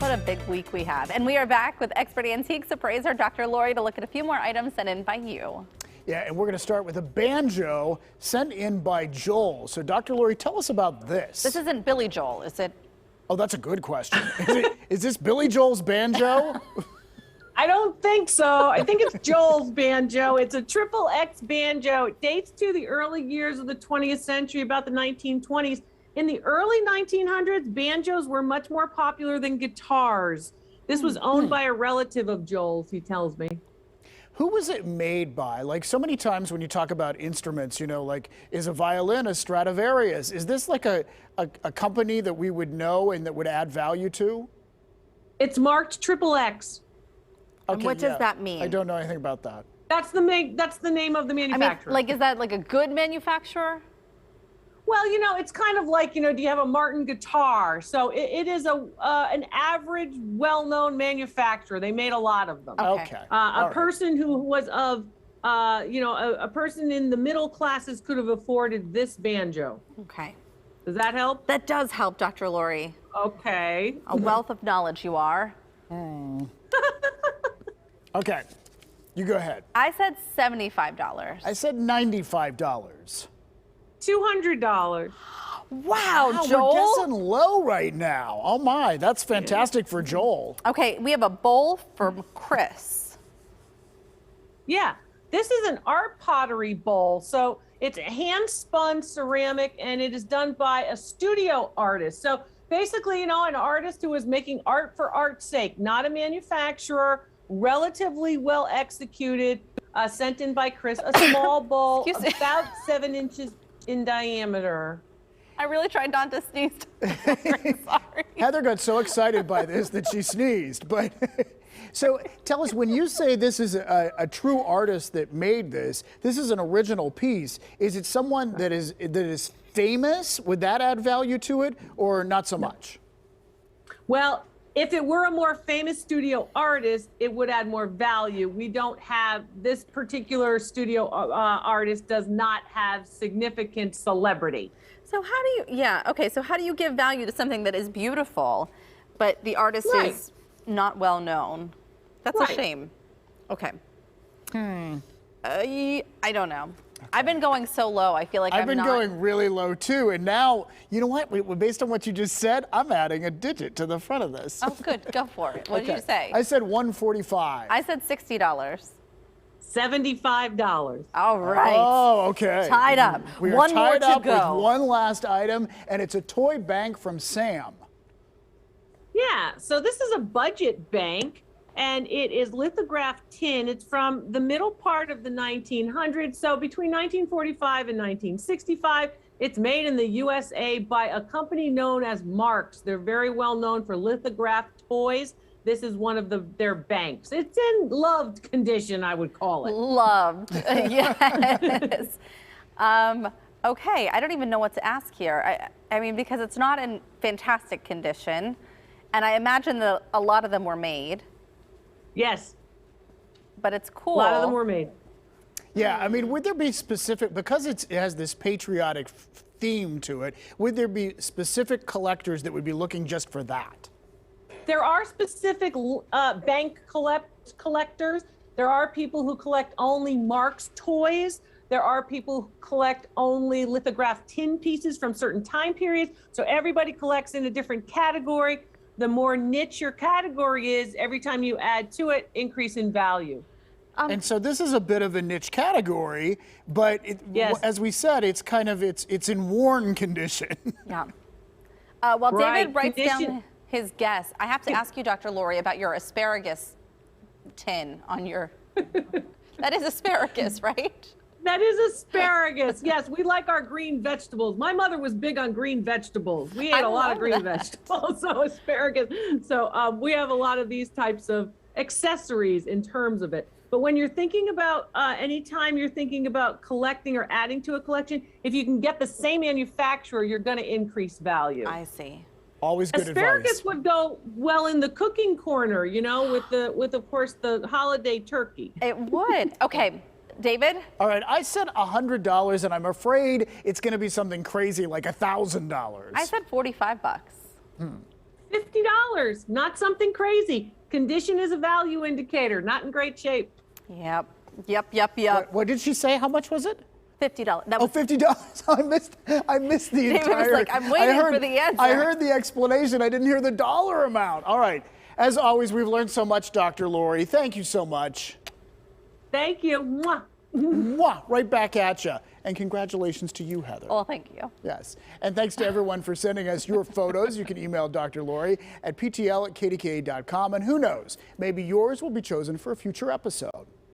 What a big week we have. And we are back with expert antiques appraiser Dr. Lori to look at a few more items sent in by you. Yeah, and we're going to start with a banjo sent in by Joel. So, Dr. Lori, tell us about this. This isn't Billy Joel, is it? Oh, that's a good question. Is this Billy Joel's banjo? I don't think so. I think it's Joel's banjo. It's a triple X banjo. It dates to the early years of the 20th century, about the 1920s. In the early 1900s, banjos were much more popular than guitars. This was owned by a relative of Joel's, he tells me. Who was it made by? Like so many times when you talk about instruments, you know, like is a violin a Stradivarius? Is this like a company that we would know and that would add value to? It's marked triple X. Okay, And what does that mean? I don't know anything about that. That's the name of the manufacturer. I mean, like, is that like a good manufacturer? Well, you know, it's kind of like, you know, do you have a Martin guitar? So it is an average, well-known manufacturer. They made a lot of them. Okay. A person who was of, you know, a person in the middle classes could have afforded this banjo. Okay. Does that help? That does help, Dr. Lori. Okay. A wealth of knowledge you are. Okay, you go ahead. I said $75. I said $95. $200. Wow, Joel. We're guessing low right now. Oh my, that's fantastic for Joel. Okay, we have a bowl from Chris. Yeah, this is an art pottery bowl. So it's a hand-spun ceramic, and it is done by a studio artist. So basically, you know, an artist who is making art for art's sake, not a manufacturer, relatively well executed, sent in by Chris, a small bowl about 7 inches in diameter. I really tried not to sneeze. Sorry. Heather got so excited by this that she sneezed. But so tell us, when you say this is a true artist that made this, this is an original piece. Is it someone that is famous? Would that add value to it, or not so much? Well, if it were a more famous studio artist, it would add more value. We don't have, this particular studio artist does not have significant celebrity. So how do you, okay, so how do you give value to something that is beautiful, but the artist is not well known? That's a shame. Okay. I don't know. I've been going so low, I feel like I've been going really low too, and now, you know what, based on what you just said, I'm adding a digit to the front of this. Oh, good, go for it. What did you say? I said $145. I said $60. $75. All right. Oh, okay. Tied up. We are One tied more to up go. with one last item, and it's a toy bank from Sam. Yeah, so this is a budget bank, and it is lithographed tin. It's from the middle part of the 1900s, so between 1945 and 1965. It's made in the USA by a company known as Marx. They're very well known for lithographed toys. This is one of their banks. It's in loved condition, I would call it. Loved, yes. Okay, I don't even know what to ask here. I mean, because it's not in fantastic condition, and I imagine that a lot of them were made. Yes. But it's cool. A lot of them were made. Yeah, I mean, would there be specific, because it has this patriotic theme to it, would there be specific collectors that would be looking just for that? There are specific bank collectors. There are people who collect only Marx toys. There are people who collect only lithographed tin pieces from certain time periods. So everybody collects in a different category. The more niche your category is, every time you add to it, increase in value. And so this is a bit of a niche category, but as we said, it's kind of, it's in worn condition. Yeah. While David writes down his guess, I have to ask you, Dr. Lori, about your asparagus tin on your, that is asparagus, right? That is asparagus. Yes, we like our green vegetables. My mother was big on green vegetables. We ate a lot of green vegetables, so asparagus. So we have a lot of these types of accessories in terms of it. But when you're thinking about, anytime you're thinking about collecting or adding to a collection, if you can get the same manufacturer, you're going to increase value. I see. Always good Asparagus advice. would go well in the cooking corner, you know, with of course the holiday turkey. It would. Okay, David? All right, I said $100, and I'm afraid it's going to be something crazy like $1,000. I said $45. $50, not something crazy. Condition is a value indicator, not in great shape. Yep. Yep. What did she say? How much was it? $50. That Oh, was $50. I missed the David entire. was like, I'm waiting for the answer. I heard the explanation. I didn't hear the dollar amount. All right. As always, we've learned so much, Dr. Lori. Thank you so much. Thank you. Mwah. Mwah, right back at you. And congratulations to you, Heather. Oh, thank you. Yes. And thanks to everyone for sending us your photos. You can email Dr. Lori at ptl@kdka.com. And who knows, maybe yours will be chosen for a future episode.